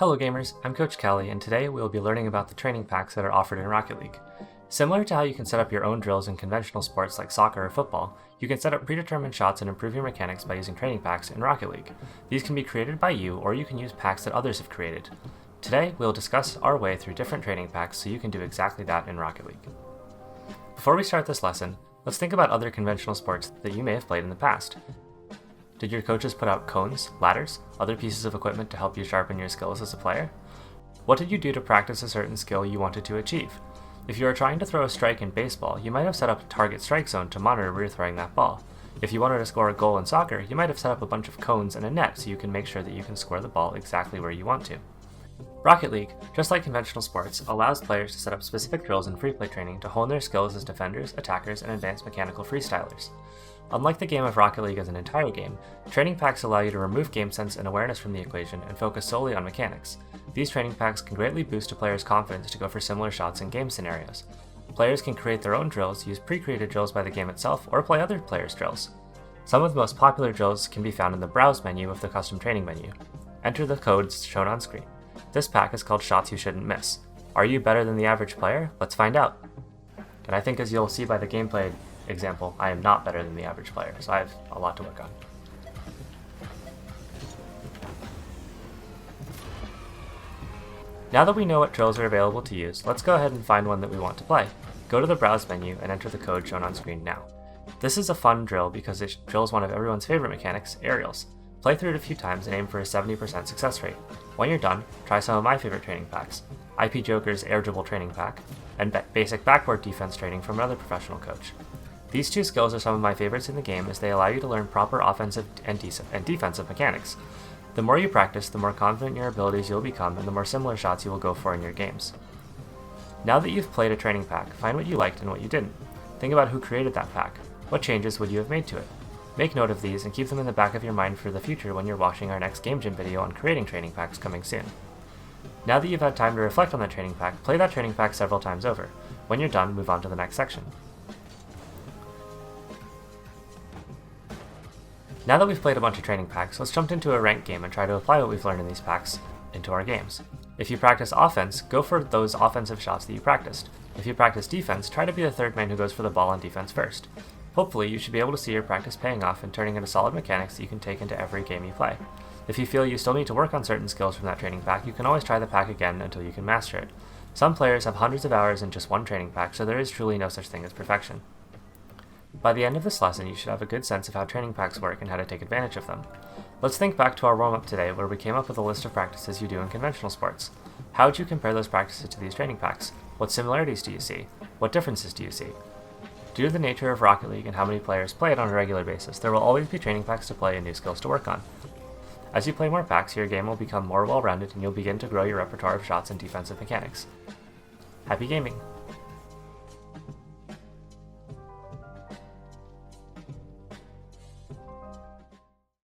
Hello gamers, I'm Coach Kelly, and today we will be learning about the training packs that are offered in Rocket League. Similar to how you can set up your own drills in conventional sports like soccer or football, you can set up predetermined shots and improve your mechanics by using training packs in Rocket League. These can be created by you, or you can use packs that others have created. Today, we'll discuss our way through different training packs so you can do exactly that in Rocket League. Before we start this lesson, let's think about other conventional sports that you may have played in the past. Did your coaches put out cones, ladders, other pieces of equipment to help you sharpen your skills as a player? What did you do to practice a certain skill you wanted to achieve? If you are trying to throw a strike in baseball, you might have set up a target strike zone to monitor where you're throwing that ball. If you wanted to score a goal in soccer, you might have set up a bunch of cones and a net so you can make sure that you can score the ball exactly where you want to. Rocket League, just like conventional sports, allows players to set up specific drills and free play training to hone their skills as defenders, attackers, and advanced mechanical freestylers. Unlike the game of Rocket League as an entire game, training packs allow you to remove game sense and awareness from the equation and focus solely on mechanics. These training packs can greatly boost a player's confidence to go for similar shots in game scenarios. Players can create their own drills, use pre-created drills by the game itself, or play other players' drills. Some of the most popular drills can be found in the Browse menu of the custom training menu. Enter the codes shown on screen. This pack is called Shots You Shouldn't Miss. Are you better than the average player? Let's find out. And I think as you'll see by the gameplay example, I am not better than the average player, so I have a lot to work on. Now that we know what drills are available to use, let's go ahead and find one that we want to play. Go to the Browse menu and enter the code shown on screen now. This is a fun drill because it drills one of everyone's favorite mechanics, aerials. Play through it a few times and aim for a 70% success rate. When you're done, try some of my favorite training packs, IP Joker's Air Dribble Training Pack, and basic backboard defense training from another professional coach. These two skills are some of my favorites in the game as they allow you to learn proper offensive and defensive mechanics. The more you practice, the more confident in your abilities you'll become and the more similar shots you will go for in your games. Now that you've played a training pack, find what you liked and what you didn't. Think about who created that pack. What changes would you have made to it? Make note of these and keep them in the back of your mind for the future when you're watching our next Game Gym video on creating training packs coming soon. Now that you've had time to reflect on that training pack, play that training pack several times over. When you're done, move on to the next section. Now that we've played a bunch of training packs, let's jump into a ranked game and try to apply what we've learned in these packs into our games. If you practice offense, go for those offensive shots that you practiced. If you practice defense, try to be the third man who goes for the ball on defense first. Hopefully, you should be able to see your practice paying off and turning into solid mechanics that you can take into every game you play. If you feel you still need to work on certain skills from that training pack, you can always try the pack again until you can master it. Some players have hundreds of hours in just one training pack, so there is truly no such thing as perfection. By the end of this lesson, you should have a good sense of how training packs work and how to take advantage of them. Let's think back to our warm-up today where we came up with a list of practices you do in conventional sports. How would you compare those practices to these training packs? What similarities do you see? What differences do you see? Due to the nature of Rocket League and how many players play it on a regular basis, there will always be training packs to play and new skills to work on. As you play more packs, your game will become more well-rounded and you'll begin to grow your repertoire of shots and defensive mechanics. Happy gaming!